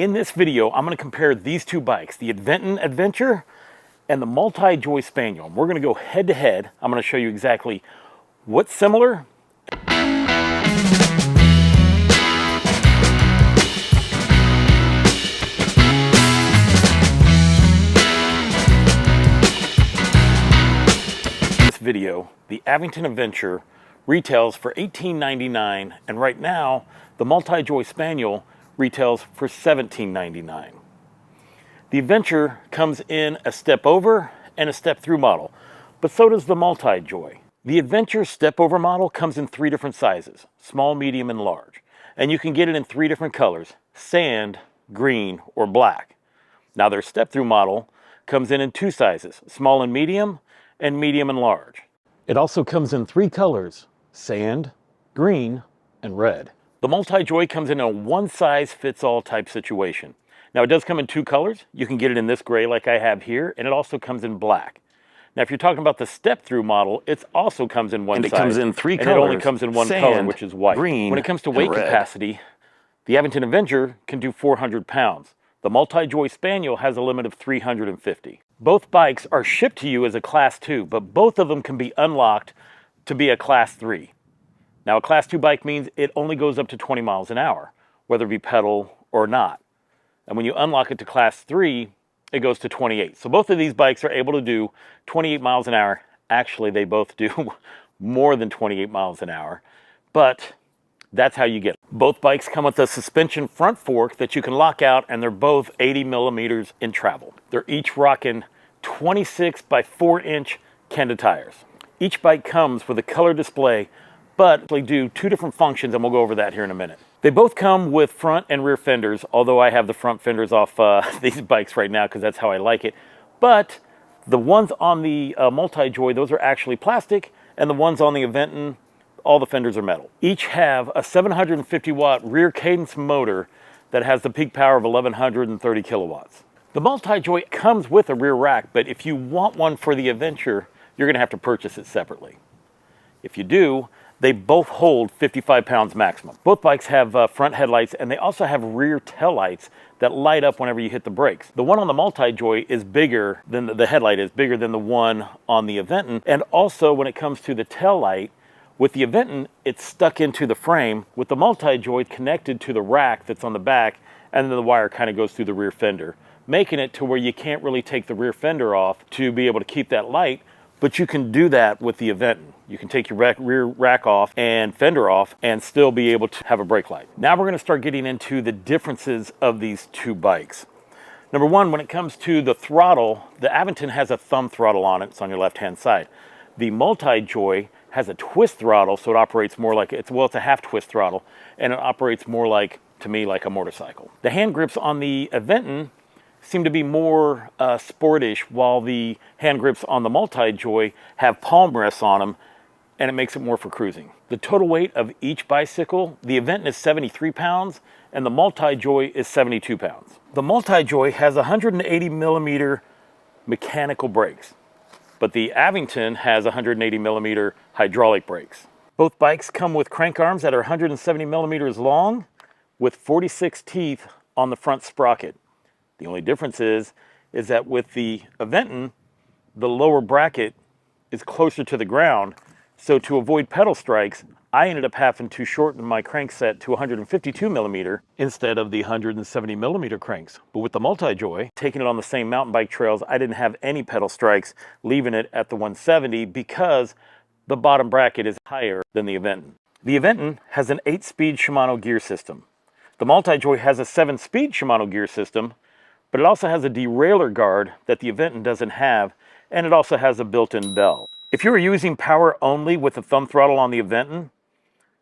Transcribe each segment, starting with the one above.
In this video, I'm going to compare these two bikes, the Aventon Aventure and the Multijoy Spaniel. We're going to go head to head. I'm going to show you exactly what's similar. This video, the Aventon Aventure retails for $18.99, and right now the Multijoy Spaniel retails for $17.99. The Aventure comes in a step over and a step through model, but so does the Multijoy. The Aventure step over model comes in 3 different sizes, small, medium, and large. And you can get it in 3 different colors, sand, green, or black. Now their step through model comes in 2 sizes, small and medium and large. It also comes in 3 colors, sand, green, and red. The Multijoy comes in a one-size-fits-all type situation. Now it does come in 2 colors. You can get it in this gray like I have here, and it also comes in black. Now if you're talking about the step-through model, it also comes in one size. And it comes in 3 colors. And it only comes in one color, which is white. Green, when it comes to weight capacity, the Aventon Aventure can do 400 pounds. The Multijoy Spaniel has a limit of 350. Both bikes are shipped to you as a Class 2, but both of them can be unlocked to be a Class 3. Now a Class 2 bike means it only goes up to 20 miles an hour, whether it be pedal or not. And when you unlock it to Class 3, it goes to 28. So both of these bikes are able to do 28 miles an hour. Actually, they both do more than 28 miles an hour, but that's how you get it. Both bikes come with a suspension front fork that you can lock out, and they're both 80 millimeters in travel. They're each rocking 26 by 4-inch Kenda tires. Each bike comes with a color display, but they do 2 different functions, and we'll go over that here in a minute. They both come with front and rear fenders, although I have the front fenders off these bikes right now because that's how I like it. But the ones on the Multijoy, those are actually plastic, and the ones on the Aventon, all the fenders are metal. Each have a 750 watt rear cadence motor that has the peak power of 1130 kilowatts. The Multijoy comes with a rear rack, but if you want one for the Aventure, you're going to have to purchase it separately. If you do, they both hold 55 pounds maximum. Both bikes have front headlights, and they also have rear tail lights that light up whenever you hit the brakes. The one on the Multijoy is bigger than the headlight is bigger than the one on the Aventon. And also when it comes to the tail light, with the Aventon, it's stuck into the frame. With the Multijoy, connected to the rack that's on the back, and then the wire kind of goes through the rear fender, making it to where you can't really take the rear fender off to be able to keep that light. But you can do that with the Aventon. You can take your rear rack off and fender off and still be able to have a brake light. Now we're going to start getting into the differences of these two bikes. Number one, when it comes to the throttle, the Aventon has a thumb throttle on it. It's on your left-hand side. The Multijoy has a twist throttle, so it operates more like, it's a half twist throttle, and it operates more like, to me, like a motorcycle. The hand grips on the Aventon seem to be more sportish, while the hand grips on the Multijoy have palm rests on them, and it makes it more for cruising. The total weight of each bicycle, the Aventon is 73 pounds, and the Multijoy is 72 pounds. The Multijoy has 180 millimeter mechanical brakes, but the Aventon has 180 millimeter hydraulic brakes. Both bikes come with crank arms that are 170 millimeters long, with 46 teeth on the front sprocket. The only difference is that with the Aventon, the lower bracket is closer to the ground. So to avoid pedal strikes, I ended up having to shorten my crank set to 152 millimeter instead of the 170 millimeter cranks. But with the Multijoy, taking it on the same mountain bike trails, I didn't have any pedal strikes, leaving it at the 170 because the bottom bracket is higher than the Aventon. The Aventon has an 8-speed Shimano gear system. The Multijoy has a 7-speed Shimano gear system, but it also has a derailleur guard that the Aventon doesn't have, and it also has a built-in bell. If you're using power only with the thumb throttle on the Aventon,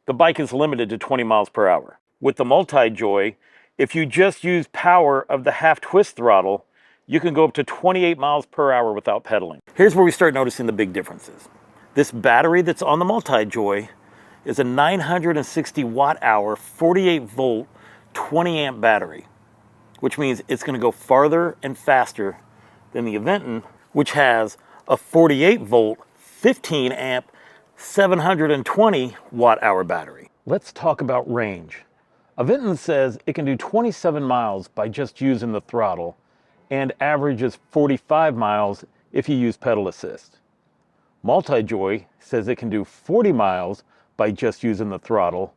the bike is limited to 20 miles per hour. With the Multijoy, if you just use power of the half twist throttle, you can go up to 28 miles per hour without pedaling. Here's where we start noticing the big differences. This battery that's on the Multijoy is a 960 watt hour, 48 volt, 20 amp battery, which means it's going to go farther and faster than the Aventon, which has a 48 volt, 15 amp, 720 watt hour battery. Let's talk about range. Aventon says it can do 27 miles by just using the throttle and averages 45 miles if you use pedal assist. Multijoy says it can do 40 miles by just using the throttle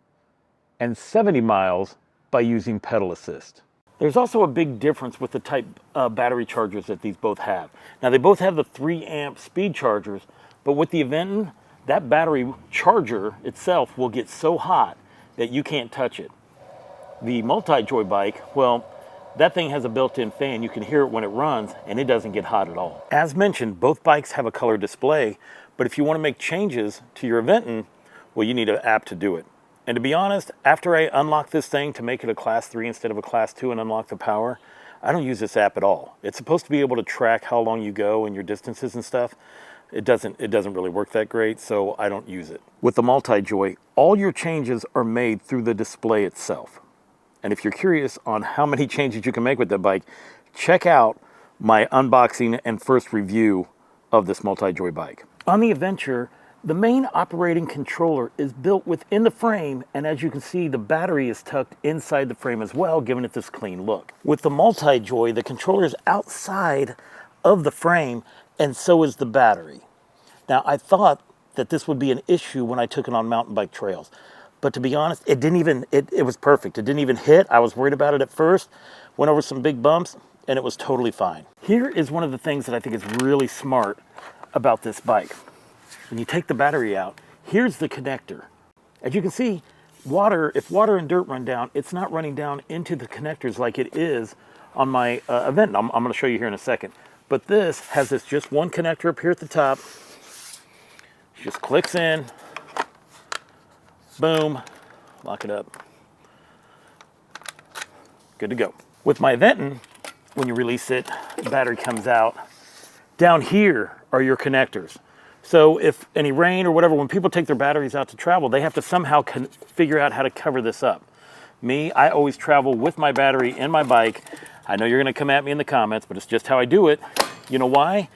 and 70 miles by using pedal assist. There's also a big difference with the type battery chargers that these both have. Now they both have the 3 amp speed chargers, but with the Aventon, that battery charger itself will get so hot that you can't touch it. The Multijoy bike, well, that thing has a built-in fan. You can hear it when it runs, and it doesn't get hot at all. As mentioned, both bikes have a color display, but if you want to make changes to your Aventon, well, you need an app to do it. And to be honest, after I unlock this thing to make it a class 3 instead of a class 2 and unlock the power, I don't use this app at all. It's supposed to be able to track how long you go and your distances and stuff. It doesn't really work that great, so I don't use it. With the Multijoy, all your changes are made through the display itself. And if you're curious on how many changes you can make with that bike, check out my unboxing and first review of this Multijoy bike. On the Aventure, the main operating controller is built within the frame, and as you can see, the battery is tucked inside the frame as well, giving it this clean look. With the Multijoy, the controller is outside of the frame, and so is the battery. Now, I thought that this would be an issue when I took it on mountain bike trails. But to be honest, it was perfect. It didn't even hit. I was worried about it at first, went over some big bumps, and it was totally fine. Here is one of the things that I think is really smart about this bike. When you take the battery out, here's the connector. As you can see, if water and dirt run down, it's not running down into the connectors like it is on my Aventon. I'm going to show you here in a second. But this has just one connector up here at the top. It just clicks in. Boom, lock it up. Good to go. With my Aventon, when you release it, the battery comes out. Down here are your connectors. So if any rain or whatever, when people take their batteries out to travel, they have to somehow figure out how to cover this up. Me, I always travel with my battery in my bike. I know you're gonna come at me in the comments, but it's just how I do it. You know why?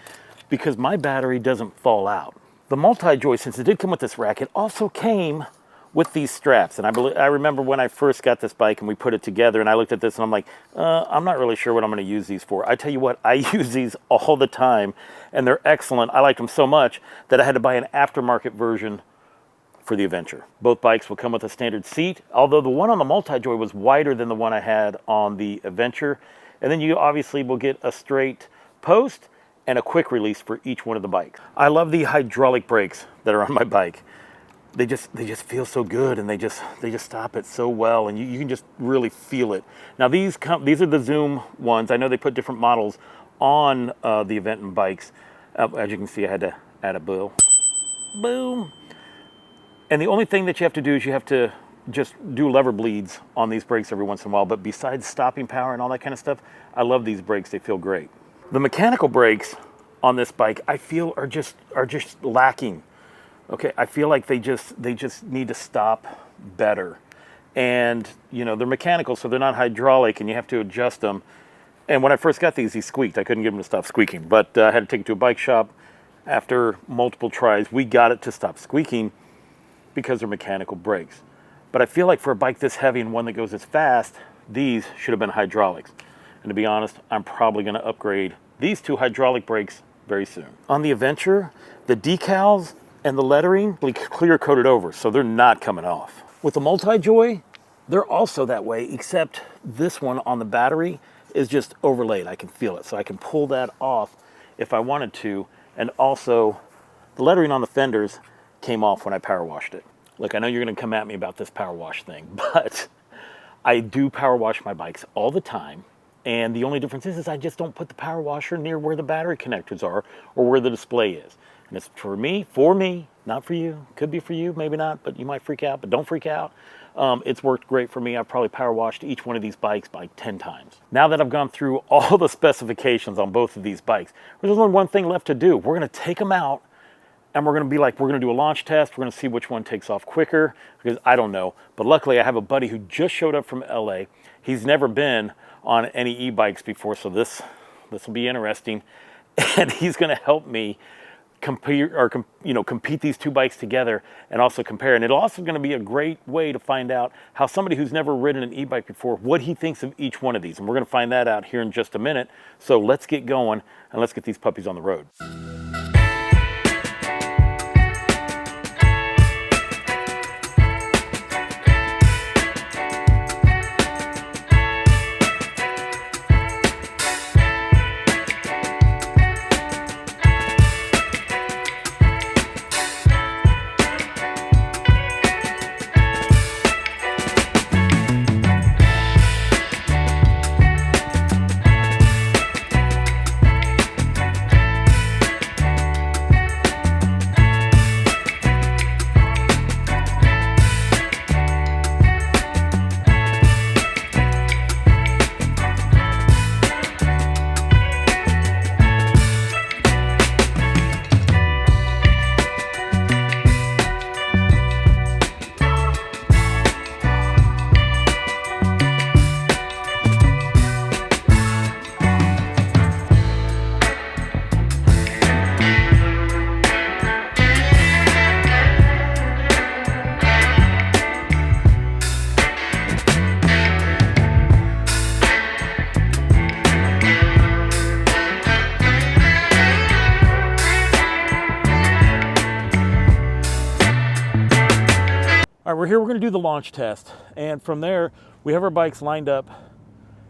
Because my battery doesn't fall out. The Multijoy, since it did come with this rack, it also came with these straps. And I remember when I first got this bike and we put it together and I looked at this and I'm like, I'm not really sure what I'm gonna use these for. I tell you what, I use these all the time and they're excellent. I liked them so much that I had to buy an aftermarket version for the Aventure. Both bikes will come with a standard seat, although the one on the Multijoy was wider than the one I had on the Aventure. And then you obviously will get a straight post and a quick release for each one of the bikes. I love the hydraulic brakes that are on my bike. They just feel so good, and they just stop it so well, and you can just really feel it. Now these are the Zoom ones. I know they put different models on the Aventon bikes. As you can see, I had to add a boom. And the only thing that you have to do is you have to just do lever bleeds on these brakes every once in a while. But besides stopping power and all that kind of stuff, I love these brakes. They feel great. The mechanical brakes on this bike, I feel, are just lacking. Okay, I feel like they just need to stop better. And, you know, they're mechanical, so they're not hydraulic, and you have to adjust them. And when I first got these squeaked. I couldn't get them to stop squeaking, but I had to take it to a bike shop. After multiple tries, we got it to stop squeaking because they're mechanical brakes. But I feel like for a bike this heavy and one that goes as fast, these should have been hydraulics. And to be honest, I'm probably going to upgrade these two hydraulic brakes very soon. On the Aventure, the decals and the lettering clear coated over, so they're not coming off. With the Multijoy, they're also that way, except this one on the battery is just overlaid. I can feel it, so I can pull that off if I wanted to. And also, the lettering on the fenders came off when I power washed it. Look, I know you're gonna come at me about this power wash thing, but I do power wash my bikes all the time. And the only difference is I just don't put the power washer near where the battery connectors are or where the display is. And it's for me, not for you. Could be for you, maybe not, but you might freak out, but don't freak out. It's worked great for me. I've probably power washed each one of these bikes by 10 times. Now that I've gone through all the specifications on both of these bikes, there's only one thing left to do. We're gonna take them out and we're gonna do a launch test. We're gonna see which one takes off quicker, because I don't know. But luckily I have a buddy who just showed up from LA. He's never been on any e-bikes before, so this will be interesting. And he's gonna help me compete these two bikes together and also compare. And it'll also going to be a great way to find out how somebody who's never ridden an e-bike before, what he thinks of each one of these. And we're going to find that out here in just a minute. So let's get going and let's get these puppies on the road. All right, we're here, we're gonna do the launch test. And from there, we have our bikes lined up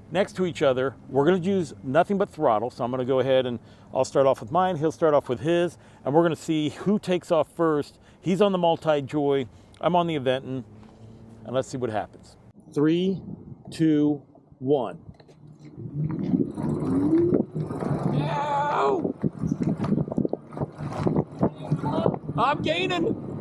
next to each other. We're gonna use nothing but throttle. So I'm gonna go ahead and I'll start off with mine, he'll start off with his, and we're gonna see who takes off first. He's on the Multijoy, I'm on the Aventon, and let's see what happens. 3, 2, 1. No! I'm gaining!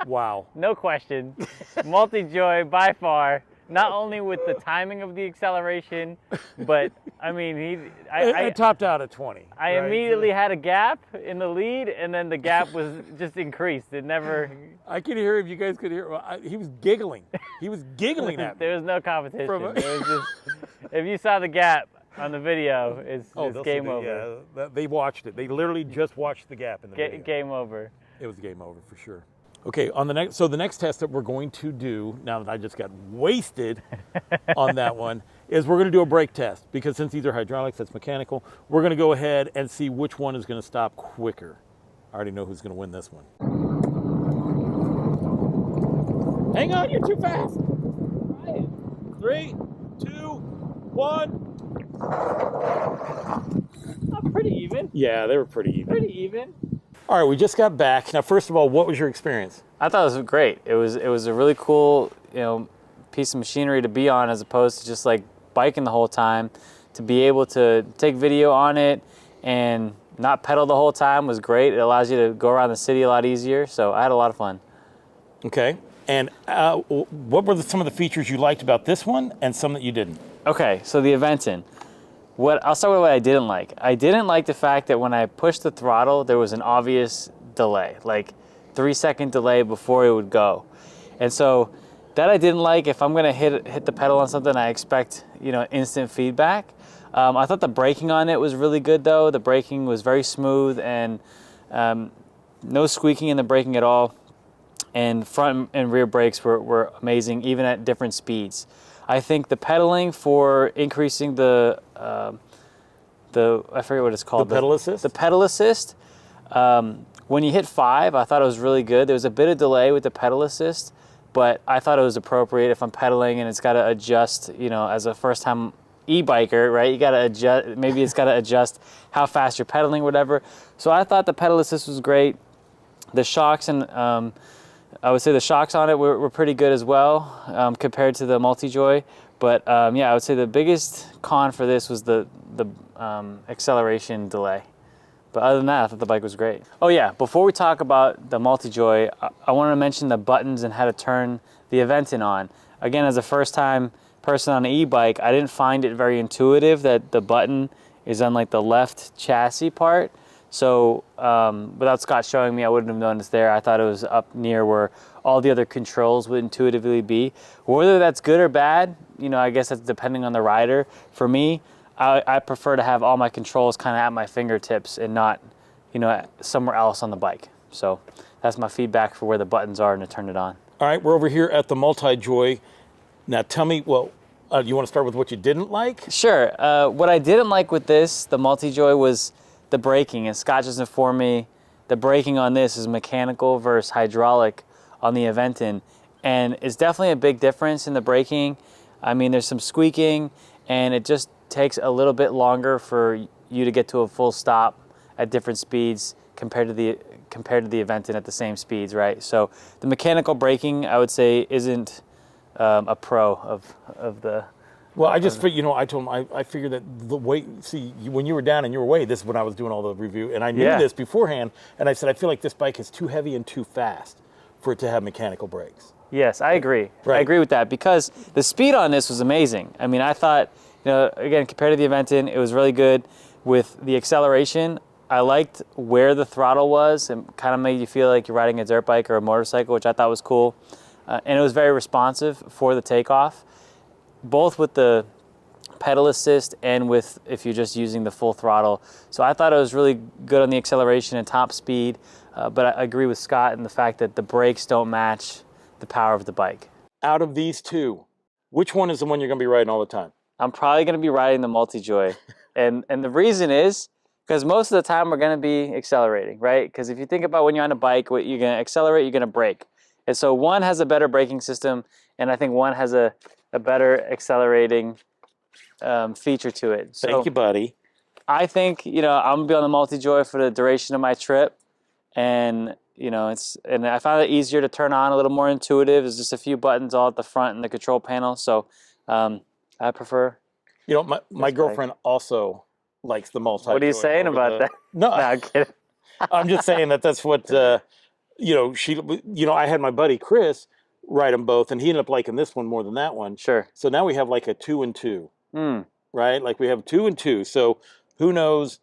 Wow. No question. Multijoy by far, not only with the timing of the acceleration, but I mean, I topped out at 20. I right? immediately had a gap in the lead, and then the gap was just increased. It never... I could hear, if you guys could hear, he was giggling. He was giggling at me. There was no competition. It was just, if you saw the gap on the video, it's game over. Yeah, they watched it. They literally just watched the gap in the video. Game over. It was game over for sure. Okay, on the next test that we're going to do, now that I just got wasted on that one, is we're going to do a brake test, because since these are hydraulics, that's mechanical. We're going to go ahead and see which one is going to stop quicker. I already know who's going to win this one. Hang on, you're too fast. 3, 2, 1. Pretty even. Yeah, they were pretty even. Pretty even. All right, we just got back. Now, first of all, what was your experience? I thought it was great. It was a really cool, piece of machinery to be on, as opposed to just like biking the whole time. To be able to take video on it and not pedal the whole time was great. It allows you to go around the city a lot easier. So I had a lot of fun. Okay. And what were some of the features you liked about this one and some that you didn't? Okay, so the Aventon. I'll start with what I didn't like. I didn't like the fact that when I pushed the throttle, there was an obvious delay, like 3-second delay before it would go. And so that I didn't like. If I'm gonna hit the pedal on something, I expect instant feedback. I thought the braking on it was really good though. The braking was very smooth and no squeaking in the braking at all. And front and rear brakes were amazing, even at different speeds. I think the pedaling for increasing the I forget what it's called. The pedal assist? The pedal assist. When you hit 5, I thought it was really good. There was a bit of delay with the pedal assist, but I thought it was appropriate. If I'm pedaling and it's got to adjust, as a first-time e-biker, right? You got to adjust. Maybe it's got to adjust how fast you're pedaling, whatever. So I thought the pedal assist was great. The shocks and I would say the shocks on it were pretty good as well compared to the Multijoy. But yeah, I would say the biggest con for this was the acceleration delay. But other than that, I thought the bike was great. Oh yeah, before we talk about the Multijoy, I want to mention the buttons and how to turn the Aventon on. Again, as a first-time person on an e-bike, I didn't find it very intuitive that the button is on like the left chassis part. So without Scott showing me, I wouldn't have known it's there. I thought it was up near where all the other controls would intuitively be. Whether that's good or bad, you know, I guess that's depending on the rider. For me, I prefer to have all my controls kind of at my fingertips and not, you know, somewhere else on the bike. So that's my feedback for where the buttons are and to turn it on. All right, we're over here at the Multijoy. Now tell me, well, you want to start with what you didn't like? Sure. What I didn't like with this, the Multijoy, was the braking. And Scott just informed me the braking on this is mechanical versus hydraulic on the Aventon. And it's definitely a big difference in the braking. I mean, there's some squeaking, and it just takes a little bit longer for you to get to a full stop at different speeds compared to the Aventon at the same speeds, right? So the mechanical braking, I would say, isn't a pro of the. Well, I just, you know, I told him, I figured that the way, see, when you were down and you were away, this is when I was doing all the review, and I knew this beforehand, and I said, I feel like this bike is too heavy and too fast for it to have mechanical brakes. Yes, I agree. Right. I agree with that because the speed on this was amazing. I mean, I thought, you know, again, compared to the Aventon, it was really good. With the acceleration, I liked where the throttle was and kind of made you feel like you're riding a dirt bike or a motorcycle, which I thought was cool. And it was very responsive for the takeoff, both with the pedal assist and with if you're just using the full throttle. So I thought it was really good on the acceleration and top speed, but I agree with Scott in the fact that the brakes don't match the power of the bike. Out of these two, which one is the one you're going to be riding all the time? I'm probably going to be riding the Multijoy. and the reason is because most of the time we're going to be accelerating, right? Because if you think about when you're on a bike, what you're going to accelerate, you're going to brake. And so one has a better braking system, and I think one has a better accelerating feature to it. So Thank you, buddy. I think, you know, I'm going to be on the Multijoy for the duration of my trip. And, you know, and I found it easier to turn on, a little more intuitive. There's just a few buttons all at the front in the control panel. So I prefer. You know, my girlfriend also likes the Multijoy. What are you saying about that? No, I'm kidding. I'm just saying that's what, you know, I had my buddy Chris ride them both, and he ended up liking this one more than that one. Sure. So now we have like a 2 and 2, right? Like we have 2 and 2. So who knows?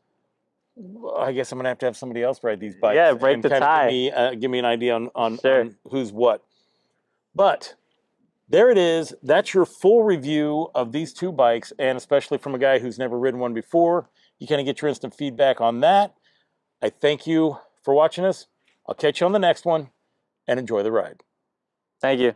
I guess I'm gonna have to have somebody else ride these bikes. Yeah, break and the kind tie. Of give me an idea on Sure. who's what. But there it is. That's your full review of these two bikes, and especially from a guy who's never ridden one before, you kind of get your instant feedback on that. I thank you for watching us. I'll catch you on the next one, and enjoy the ride. Thank you.